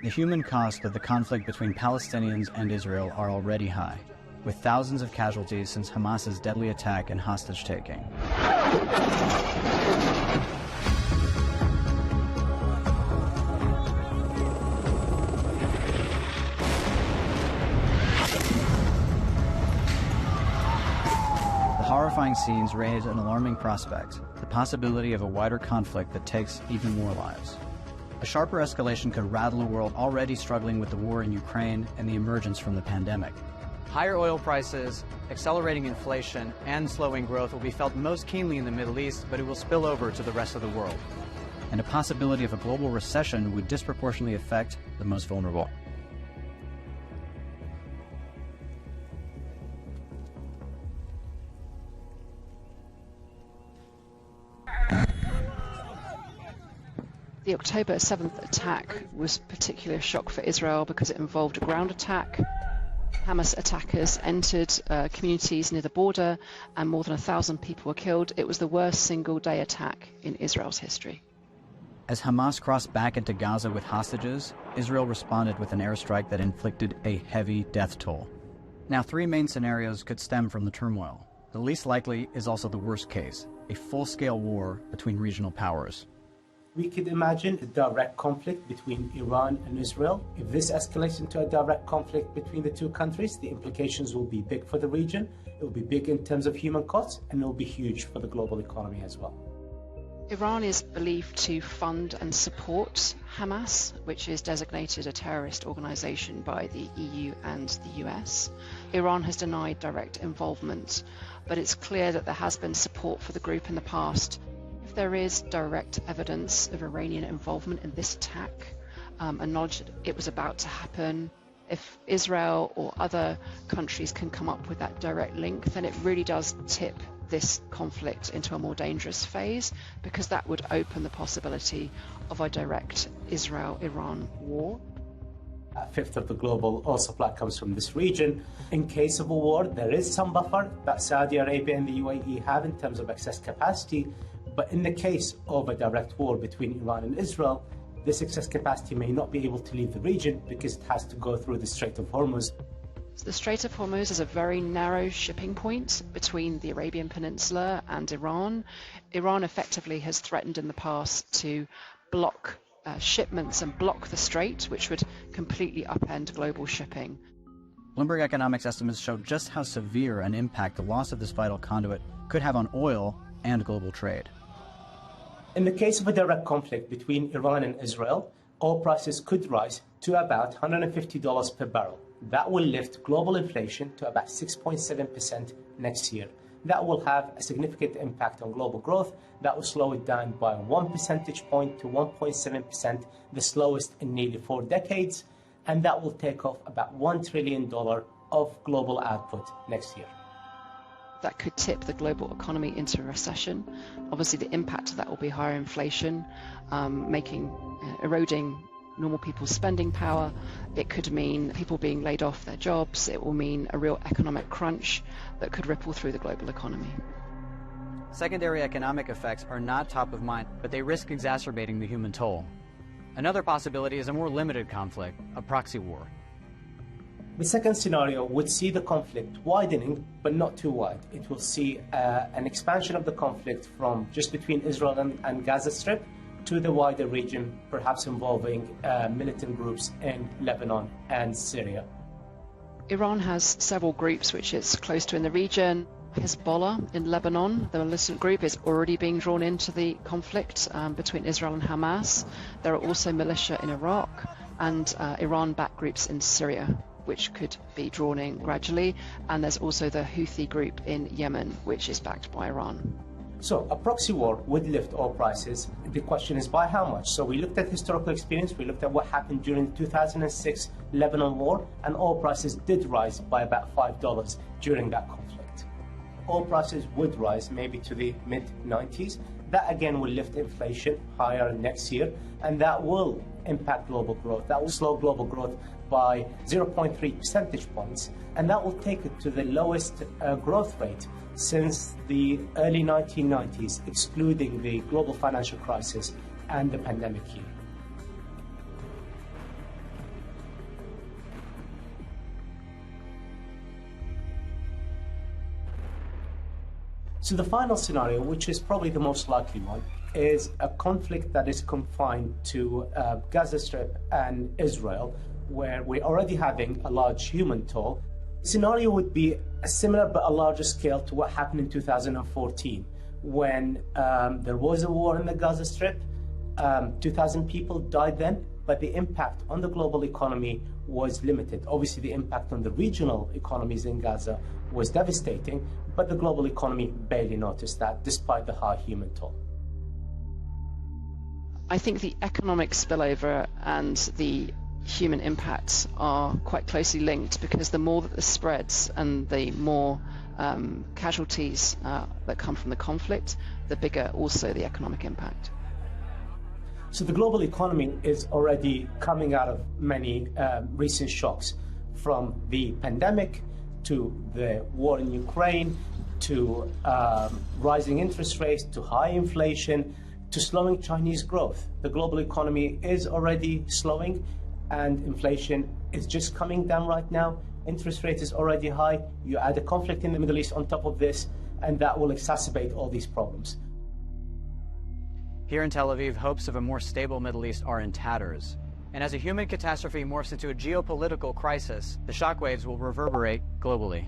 The human cost of the conflict between Palestinians and Israel are already high, with thousands of casualties since Hamas's deadly attack and hostage-taking. The horrifying scenes raise an alarming prospect, the possibility of a wider conflict that takes even more lives. A sharper escalation could rattle a world already struggling with the war in Ukraine and the emergence from the pandemic. Higher oil prices, accelerating inflation, and slowing growth will be felt most keenly in the Middle East, but it will spill over to the rest of the world. And a possibility of a global recession would disproportionately affect the most vulnerable. The October 7th attack was particularly a shock for Israel because it involved a ground attack. Hamas attackers entered communities near the border and more than 1,000 people were killed. It was the worst single-day attack in Israel's history. As Hamas crossed back into Gaza with hostages, Israel responded with an airstrike that inflicted a heavy death toll. Now, three main scenarios could stem from the turmoil. The least likely is also the worst case, a full-scale war between regional powers. We could imagine a direct conflict between Iran and Israel. If this escalates into a direct conflict between the two countries, the implications will be big for the region. It will be big in terms of human costs, and it will be huge for the global economy as well. Iran is believed to fund and support Hamas, which is designated a terrorist organization by the EU and the US. Iran has denied direct involvement, but it's clear that there has been support for the group in the past. If there is direct evidence of Iranian involvement in this attack, and knowledge that it was about to happen, if Israel or other countries can come up with that direct link, then it really does tip this conflict into a more dangerous phase, because that would open the possibility of a direct Israel-Iran war. A fifth of the global oil supply comes from this region. In case of a war, there is some buffer that Saudi Arabia and the UAE have in terms of excess capacity. But in the case of a direct war between Iran and Israel, this excess capacity may not be able to leave the region because it has to go through the Strait of Hormuz. So the Strait of Hormuz is a very narrow shipping point between the Arabian Peninsula and Iran. Iran effectively has threatened in the past to block shipments and block the strait, which would completely upend global shipping. Bloomberg economics estimates show just how severe an impact the loss of this vital conduit could have on oil and global trade. In the case of a direct conflict between Iran and Israel, oil prices could rise to about $150 per barrel. That will lift global inflation to about 6.7% next year. That will have a significant impact on global growth. That will slow it down by 1 percentage point to 1.7%, the slowest in nearly 4 decades. And that will take off about $1 trillion of global output next year. That could tip the global economy into a recession. Obviously, the impact of that will be higher inflation, eroding normal people's spending power. It could mean people being laid off their jobs. It will mean a real economic crunch that could ripple through the global economy. Secondary economic effects are not top of mind, but they risk exacerbating the human toll. Another possibility is a more limited conflict, a proxy war. The second scenario would see the conflict widening, but not too wide. It will see an expansion of the conflict from just between Israel and Gaza Strip to the wider region, perhaps involving militant groups in Lebanon and Syria. Iran has several groups which it's close to in the region. Hezbollah in Lebanon, the militant group, is already being drawn into the conflict between Israel and Hamas. There are also militia in Iraq and Iran-backed groups in Syria, which could be drawn in gradually. And there's also the Houthi group in Yemen, which is backed by Iran. So a proxy war would lift oil prices. The question is by how much? So we looked at historical experience. We looked at what happened during the 2006 Lebanon war, and oil prices did rise by about $5 during that conflict. Oil prices would rise maybe to the mid-90s. That again will lift inflation higher next year, and that will impact global growth. That will slow global growth by 0.3 percentage points, and that will take it to the lowest growth rate since the early 1990s, excluding the global financial crisis and the pandemic year. So the final scenario, which is probably the most likely one, is a conflict that is confined to Gaza Strip and Israel, where we're already having a large human toll. The scenario would be a similar but a larger scale to what happened in 2014, when there was a war in the Gaza Strip. 2,000 people died then, but the impact on the global economy was limited. Obviously, the impact on the regional economies in Gaza was devastating, but the global economy barely noticed that, despite the high human toll. I think the economic spillover and the human impacts are quite closely linked, because the more that this spreads and the more casualties that come from the conflict, the bigger also the economic impact. So the global economy is already coming out of many recent shocks, from the pandemic to the war in Ukraine, to rising interest rates, to high inflation, to slowing Chinese growth. The global economy is already slowing, and inflation is just coming down right now. Interest rate is already high. You add a conflict in the Middle East on top of this, and that will exacerbate all these problems. Here in Tel Aviv, hopes of a more stable Middle East are in tatters. And as a human catastrophe morphs into a geopolitical crisis, the shockwaves will reverberate globally.